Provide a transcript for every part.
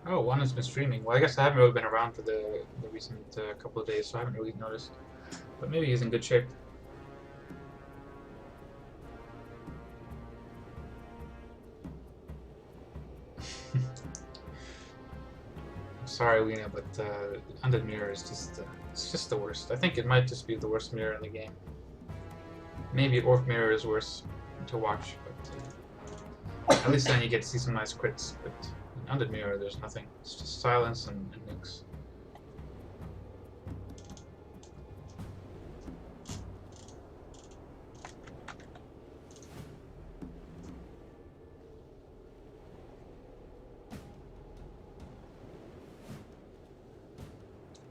Oh, WaN has been streaming. Well, I guess I haven't really been around for the recent couple of days, so I haven't really noticed. But maybe he's in good shape. Sorry, Lena, but Undead Mirror is just it's just the worst. I think it might just be the worst mirror in the game. Maybe Orc Mirror is worse to watch, but at least then you get to see some nice crits. But in Undead Mirror, there's nothing. It's just silence and nukes.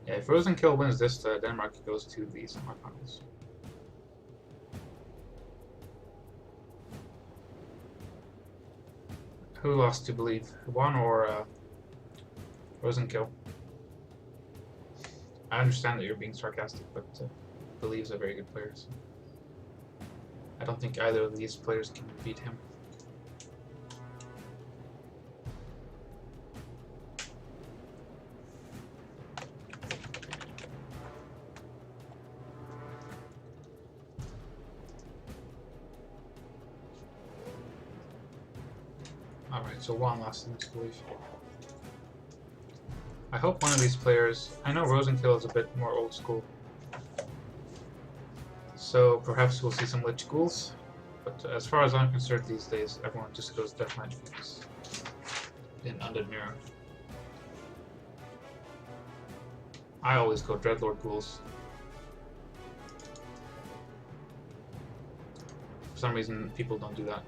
Yeah, if Rosenkill wins this, Denmark goes to the semifinals. Who lost to Believe? WaN or Rosenkill? I understand that you're being sarcastic, but Believe's a very good player. So I don't think either of these players can beat him. Alright, so WaN lost in this Believe. I hope one of these players... I know Rosenkill is a bit more old school. So perhaps we'll see some Lich Ghouls. But as far as I'm concerned these days, everyone just goes Death Knight Phoenix in Undead Mirror. I always go Dreadlord Ghouls. For some reason, people don't do that.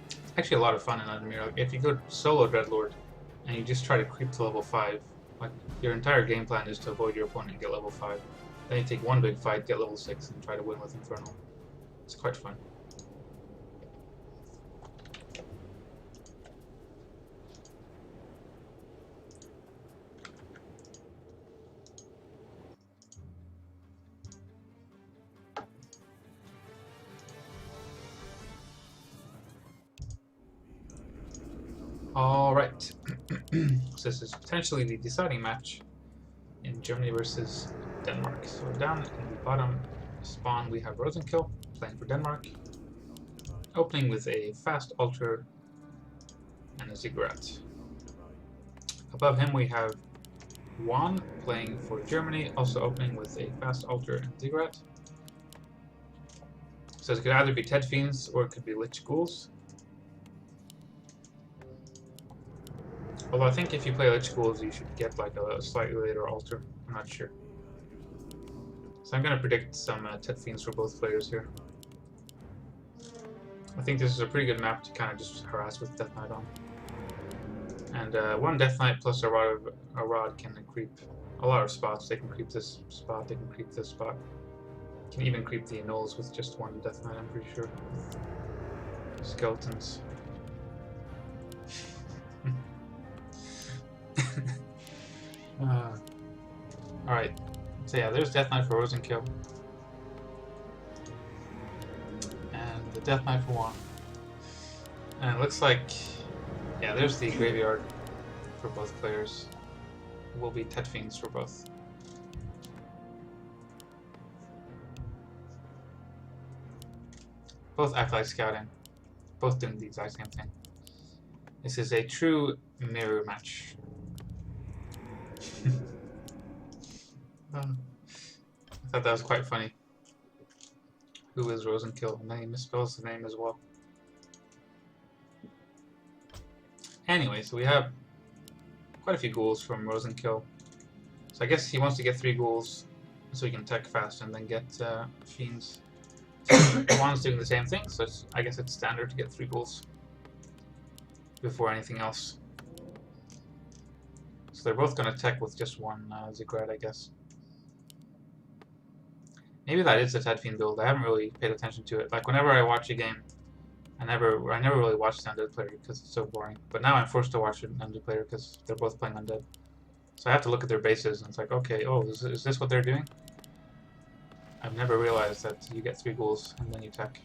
It's actually a lot of fun in Undead Mirror. Like, if you go solo Dreadlord and you just try to creep to level 5, like your entire game plan is to avoid your opponent and get level 5. Then you take one big fight, get level 6, and try to win with Infernal. It's quite fun. Alright, so this is potentially the deciding match in Germany versus Denmark. So down in the bottom spawn we have Rosenkill playing for Denmark, opening with a fast altar and a ziggurat. Above him we have WaN playing for Germany, also opening with a fast altar and ziggurat. So it could either be Ted Fiends or it could be Lich Ghouls. Although I think if you play Lich Ghouls, you should get like a slightly later altar. I'm not sure. So I'm going to predict some Ted Fiends for both players here. I think this is a pretty good map to kind of just harass with Death Knight on. And one Death Knight plus a rod can creep a lot of spots. They can creep this spot, they can creep this spot. Can even creep the Knolls with just one Death Knight, I'm pretty sure. Skeletons. Alright, so yeah, there's Death Knight for Rosenkill. And the Death Knight for WaN. And it looks like, yeah, there's the graveyard for both players. It will be Ted Fiends for both. Both act like scouting. Both doing the exact same thing. This is a true mirror match. I thought that was quite funny. Who is Rosenkill? And then he misspells the name as well. Anyway, so we have quite a few ghouls from Rosenkill. So I guess he wants to get 3 ghouls so he can tech fast and then get fiends. WaN's doing the same thing, so I guess it's standard to get 3 ghouls before anything else. So they're both going to tech with just one ziggurat, I guess. Maybe that is the Ted Fiend build. I haven't really paid attention to it. Like whenever I watch a game, I never really watch the Undead player because it's so boring. But now I'm forced to watch an Undead player because they're both playing Undead. So I have to look at their bases and it's like, okay, oh, is this what they're doing? I've never realized that you get 3 ghouls and then you tech.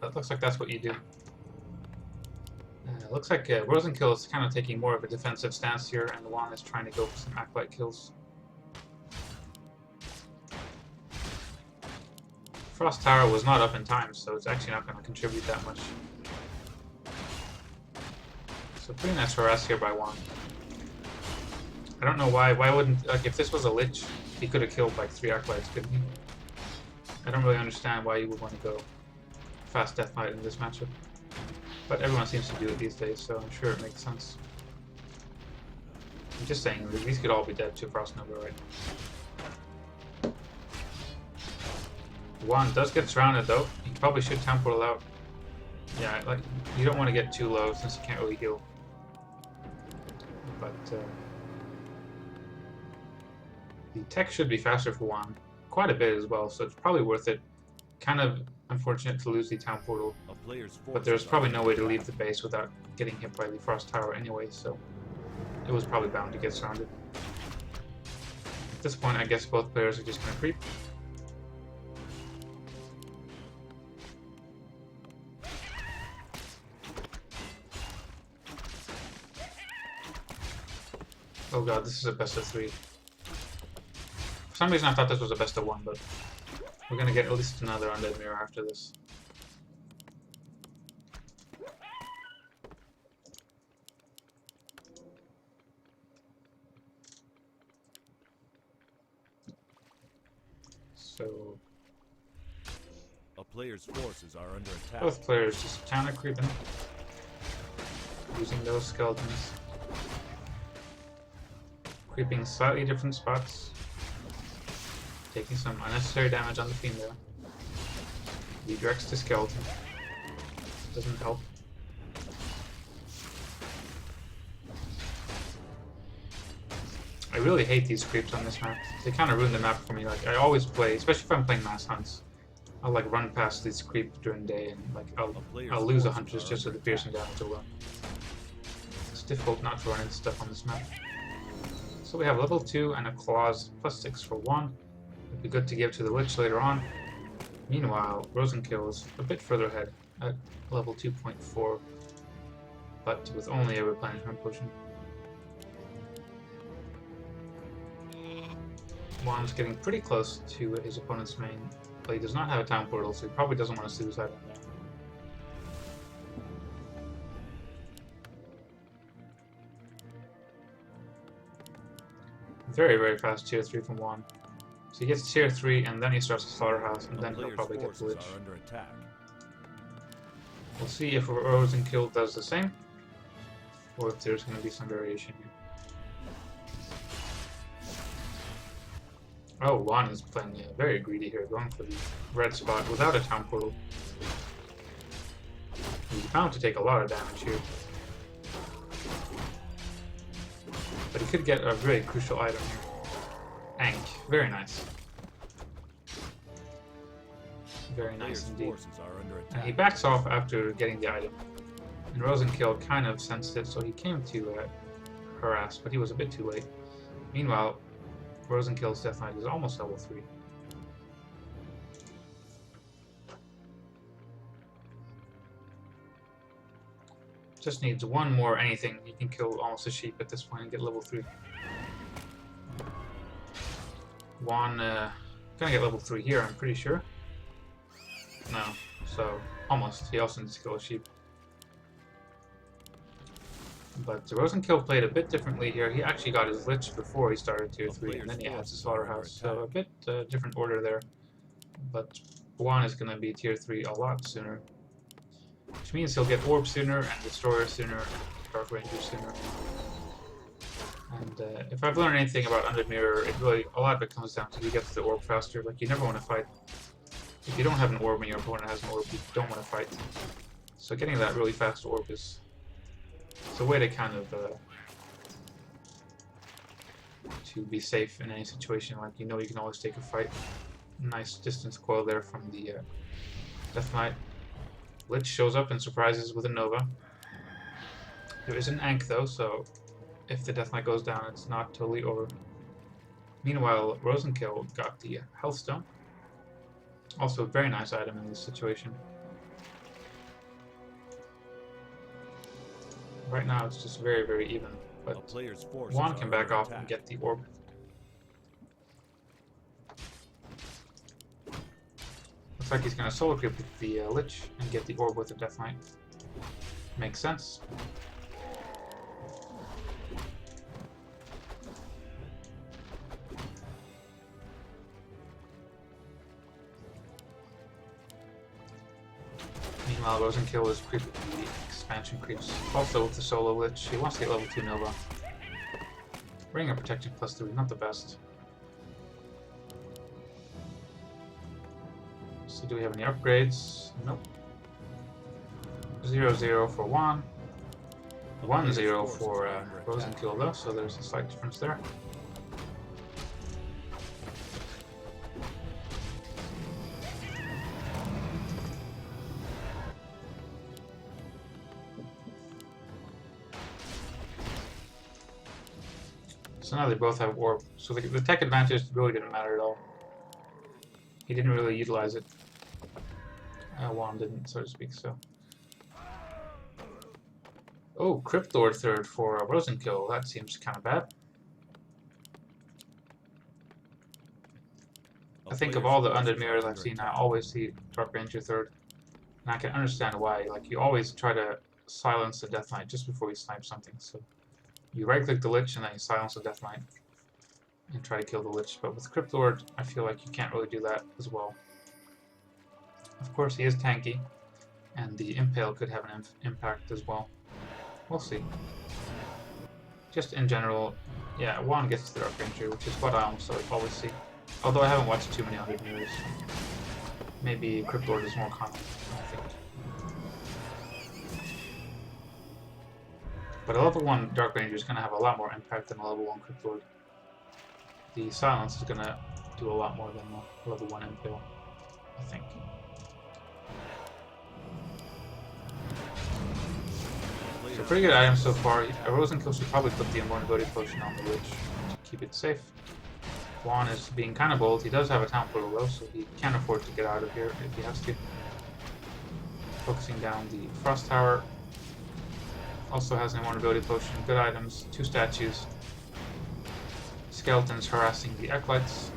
That looks like that's what you do. Looks like Rosenkill is kind of taking more of a defensive stance here, and WaN is trying to go for some acolyte kills. Frost Tower was not up in time, so it's actually not going to contribute that much. So pretty nice harass here by WaN. I don't know why wouldn't, like, if this was a Lich, he could have killed like 3 acolytes, couldn't he? I don't really understand why you would want to go fast Death Knight in this matchup. But everyone seems to do it these days, so I'm sure it makes sense. I'm just saying, these could all be dead to Frost Nova, right? WaN does get surrounded though. He probably should Town Portal out. Yeah, like, you don't want to get too low since you can't really heal. But the tech should be faster for WaN. Quite a bit as well, so it's probably worth it. Kind of unfortunate to lose the Town Portal, but there's probably no way to leave the base without getting hit by the Frost Tower anyway, so it was probably bound to get surrounded. At this point, I guess both players are just going to creep. Oh god, this is a best of 3. For some reason I thought this was a best of 1, but we're gonna get at least another Undead Mirror after this. So a player's forces are under attack. Both players just counter creeping, using those skeletons. Creeping slightly different spots. Taking some unnecessary damage on the Fiend there. Redirects to skeleton. Doesn't help. I really hate these creeps on this map. They kind of ruin the map for me. Like, I always play, especially if I'm playing mass hunts, I'll like run past these creeps during the day and like I'll lose a hunters just with the piercing damage alone. It's difficult not to run into stuff on this map. So we have level 2 and a claws +6 for 1. It'd be good to give to the Lich later on. Meanwhile, Rosenkill is a bit further ahead at level 2.4, but with only a replenishment potion. WaN's getting pretty close to his opponent's main, but he does not have a Town Portal, so he probably doesn't want to suicide on there. Very, very fast tier 3 from WaN. So he gets tier 3 and then he starts the Slaughterhouse and then he'll probably get the Lich. We'll see if Rosenkill does the same, or if there's going to be some variation here. Oh, WaN is playing very greedy here, going for the red spot without a Town Portal. He's bound to take a lot of damage here. But he could get a really crucial item here. Ank. Very nice. Very nice indeed. And he backs off after getting the item. And Rosenkill kind of sensed it, so he came to harass, but he was a bit too late. Meanwhile, Rosenkill's Death Knight is almost level 3. Just needs one more anything. He can kill almost a sheep at this point and get level 3. WaN gonna get level 3 here, I'm pretty sure. No, so almost. He also needs to kill a sheep. But Rosenkill played a bit differently here. He actually got his Lich before he started tier 3, and then he has the Slaughterhouse. So a bit different order there. But WaN is gonna be tier 3 a lot sooner. Which means he'll get Orb sooner, and Destroyer sooner, and Dark Ranger sooner. And if I've learned anything about Undead Mirror, it really, a lot of it comes down to who gets the Orb faster. Like, you never want to fight. If you don't have an Orb and your opponent has an Orb, you don't want to fight. So getting that really fast Orb is a way to kind of to be safe in any situation. Like, you know you can always take a fight. Nice distance coil there from the Death Knight. Lich shows up and surprises with a Nova. There is an Ankh though, so if the Death Knight goes down, it's not totally over. Meanwhile, Rosenkill got the Health Stone. Also a very nice item in this situation. Right now it's just very, very even. A But player's forces WaN are can back under off attack. and get the orb. Looks like he's going to solo creep with the Lich and get the orb with the Death Knight. Makes sense. Meanwhile, Rosenkill is creeping the expansion creeps. Also with the solo Lich, he wants to get level 2 Nova. Ring of Protection +3, not the best. So do we have any upgrades? Nope. 0-0 for WaN. 1-0 for Rosenkill though, so there's a slight difference there. So now they both have orb. So the tech advantage really didn't matter at all. He didn't really utilize it. WaN didn't, so to speak, so. Oh, Crypt Lord third for Rosenkill. That seems kind of bad. I think of all the undead mirrors I've seen, I always see Dark Ranger third. And I can understand why. Like, you always try to silence the Death Knight just before you snipe something. So you right-click the Lich and then you silence the Death Knight and try to kill the Lich. But with Crypt Lord, I feel like you can't really do that as well. Of course, he is tanky, and the Impale could have an impact as well. We'll see. Just in general, yeah, WaN gets the Dark Ranger, which is what I almost always see. Although I haven't watched too many other mirrors. Maybe Crypt Lord is more common, I think. But a level 1 Dark Ranger is going to have a lot more impact than a level 1 Crypt Lord. The silence is going to do a lot more than a level 1 Impale, I think. So pretty good items so far. Rosenkill should probably put the Invulnerability Potion on the Lich to keep it safe. WaN is being kind of bold. He does have a Town Portal though, so he can afford to get out of here if he has to. Focusing down the Frost Tower. Also has an Invulnerability Potion. Good items. 2 statues. Skeletons harassing the Acolytes.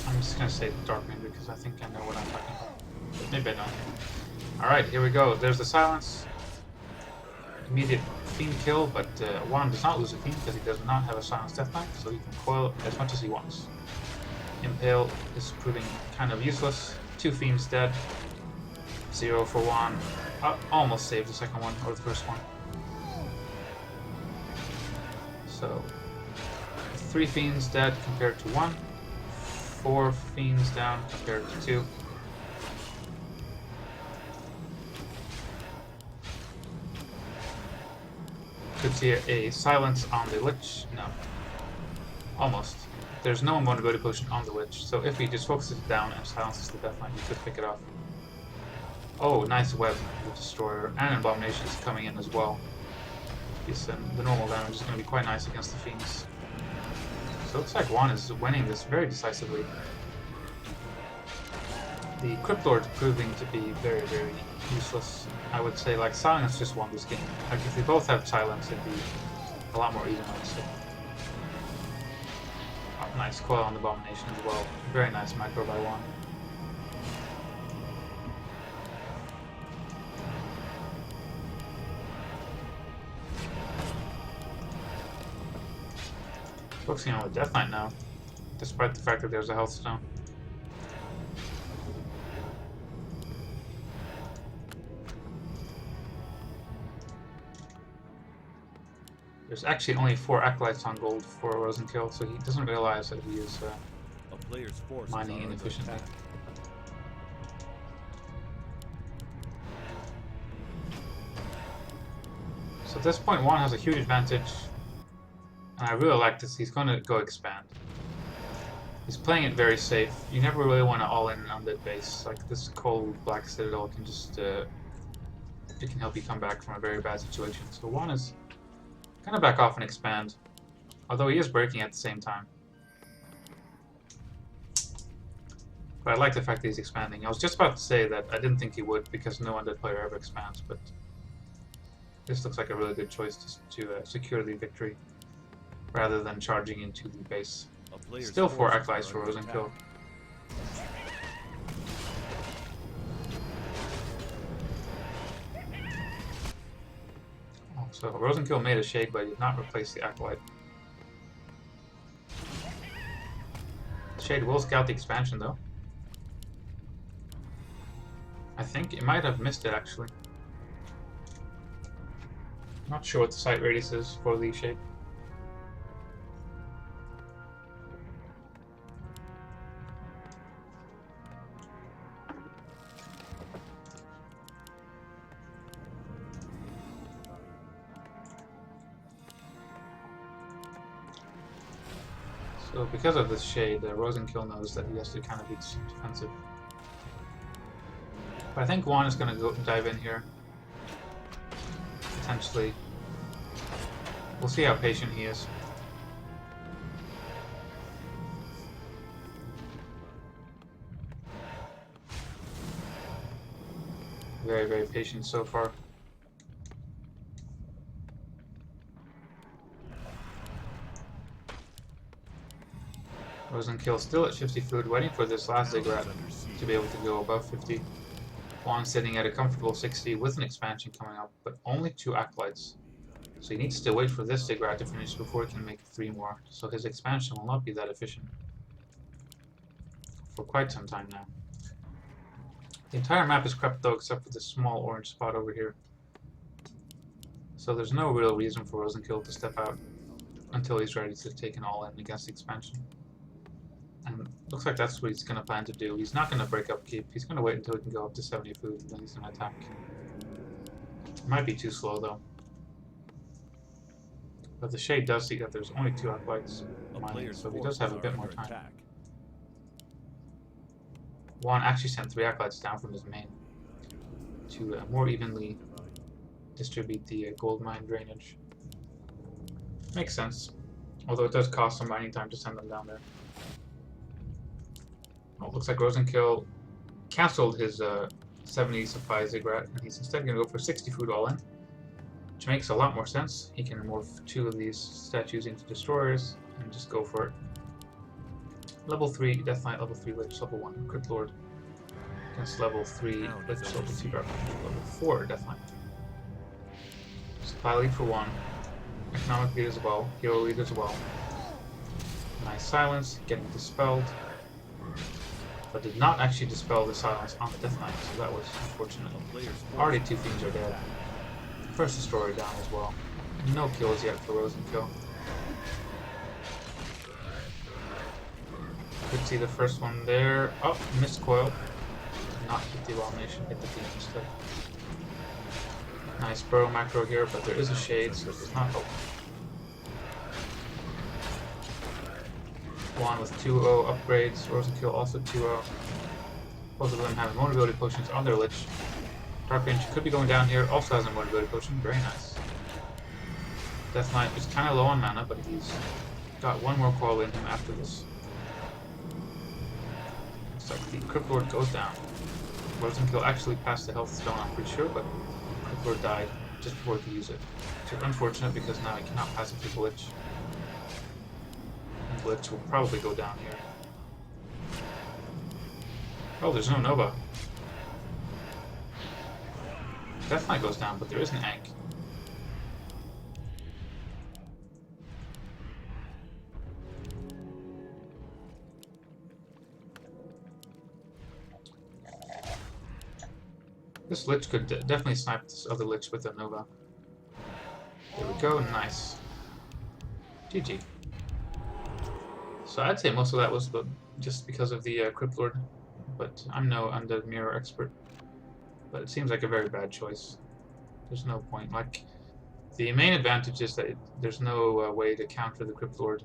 I'm just gonna say Dark Ranger because I think I know what I'm talking about. But maybe I don't. Alright, here we go. There's the silence. Immediate Fiend kill, but WaN does not lose a Fiend because he does not have a Silence Death Knight, so he can coil as much as he wants. Impale is proving kind of useless. 2 Fiends dead. 0 for WaN. Almost saved the second one, or the first one. So, 3 Fiends dead compared to 1. 4 Fiends down compared to 2. Could see a silence on the Lich. No. Almost. There's no Invulnerability Potion on the Lich, so if he just focuses it down and silences the Death Knight, he could pick it off. Oh, nice web, the Destroyer, and Abomination is coming in as well. The normal damage is going to be quite nice against the Fiends. So it looks like WaN is winning this very decisively. The Crypt Lord proving to be very, very useless. I would say, like, Silence just won this game. Like, if they both have Silence, it'd be a lot more even, I would say. Oh, nice coil on the Abomination as well. Very nice macro by WaN. Focusing on the Death Knight now, despite the fact that there's a Health Stone. There's actually only 4 Acolytes on gold for Rosenkill, so he doesn't realize that he is mining inefficiently. So at this point, WaN has a huge advantage, and I really like this. He's going to go expand. He's playing it very safe. You never really want to all-in an undead base. Like, this cold Black Citadel can just, it can help you come back from a very bad situation. So WaN is kind of back off and expand, although he is breaking at the same time. But I like the fact that he's expanding. I was just about to say that I didn't think he would because no undead player ever expands, but this looks like a really good choice to secure the victory rather than charging into the base. Still 4 acolytes for Rosenkill. Oh, so Rosenkill made a shade, but did not replace the acolyte. Shade will scout the expansion though. I think it might have missed it actually. Not sure what the sight radius is for the Shade. So because of this Shade, Rosenkill knows that he has to kind of be defensive. But I think WaN is going to go dive in here. Potentially. We'll see how patient he is. Very, very patient so far. Rosenkill still at 50 food, waiting for this last ziggurat to be able to go above 50. WaN sitting at a comfortable 60 with an expansion coming up, but only 2 acolytes. So he needs to wait for this ziggurat to finish before he can make 3 more. So his expansion will not be that efficient for quite some time now. The entire map is crept though, except for this small orange spot over here. So there's no real reason for Rosenkill to step out until he's ready to take an all-in against the expansion. And looks like that's what he's going to plan to do. He's not going to break up keep. He's going to wait until he can go up to 70 food, and then he's going to attack. It might be too slow, though. But the Shade does see that there's only 2 acolytes mining, so he does have a bit more time. WaN actually sent 3 acolytes down from his main to more evenly distribute the gold mine drainage. Makes sense. Although it does cost some mining time to send them down there. Oh, looks like Rosenkill cancelled his 70 supply ziggurat, and he's instead going to go for 60 food all-in, which makes a lot more sense. He can morph 2 of these statues into destroyers and just go for it. Level 3 Death Knight, level 3 Lich, level 1 Crypt Lord against level 3 Lich, level 2 Dark Knight, level 4 Death Knight. Supply lead for 1, economic lead as well, hero lead as well. Nice silence, getting dispelled. But did not actually dispel the silence on the Death Knight, so that was unfortunate. Already 2 fiends are dead. First destroyer down as well. No kills yet for Rosenkill. Could see the first one there. Oh, missed coil. Did not hit the abomination, hit the fiend instead. Nice burrow macro here, but there is a Shade, so it does not help. WaN with 2-0 upgrades, Rosenkill also 2-0. Both of them have Immortality potions on their Lich. Dark Range could be going down here, also has a Immortality potion, very nice. Death Knight is kind of low on mana, but he's got 1 more coil in him after this. Looks like the Crypt Lord goes down. Rosenkill actually passed the health stone, I'm pretty sure, but Crypt Lord died just before he could use it. Which is unfortunate because now he cannot pass it to the Lich. Lich will probably go down here. Oh, there's no Nova. Death Knight goes down, but there is an Ankh. This Lich could definitely snipe this other Lich with a Nova. There we go, nice. GG. So I'd say most of that was just because of the Crypt Lord, but I'm no undead mirror expert. But it seems like a very bad choice. There's no point. Like, the main advantage is that there's no way to counter the Crypt Lord.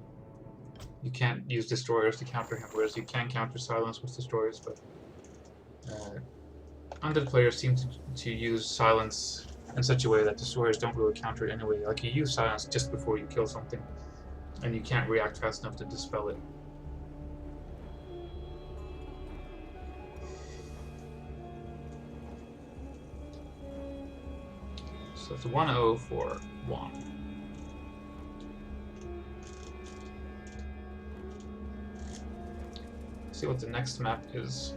You can't use destroyers to counter him, whereas you can counter silence with destroyers. But undead players seem to use silence in such a way that destroyers don't really counter it anyway. Like, you use silence just before you kill something, and you can't react fast enough to dispel it. So it's 1-0 for WaN. See what the next map is.